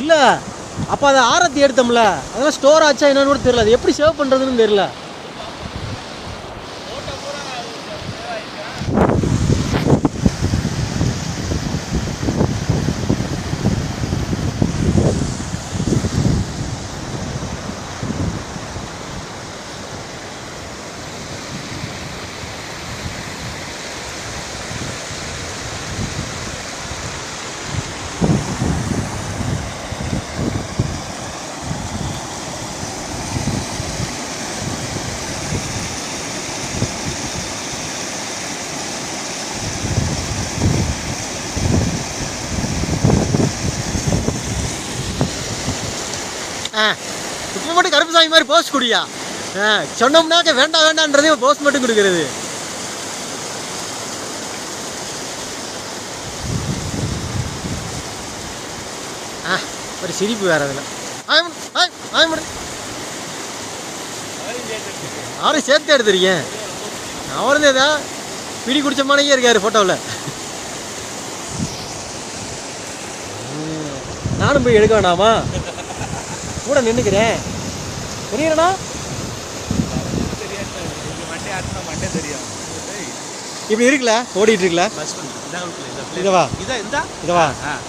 இல்லை அப்போ அதை ஆரத்தி எடுத்தோம்ல அதெல்லாம் ஸ்டோர் ஆச்சா என்னன்னு கூட தெரியல. அது எப்படி சேவ் பண்ணுறதுன்னு தெரியல. இப்போ மட்டும் கருப்பு சாமி மாதிரி போஸ்ட் குடியா? சொன்னோம்னாக்க வேண்டாம் வேண்டான்றதே போஸ்ட் மட்டும் கொடுக்கறது. ஒரு சிரிப்பு வேற அதில். அவரையும் சேர்த்து எடுத்துருக்கேன். அவர் ஏதா பிடி குடிச்ச மானையே இருக்காரு ஃபோட்டோவில். நானும் போய் எடுக்க வேண்டாமா? கூட நின்றுக்கிறேன். புரியுறேண்ணா? இப்படி இருக்குல்ல, ஓடிட்டு இருக்குல்ல. இதவா இதவா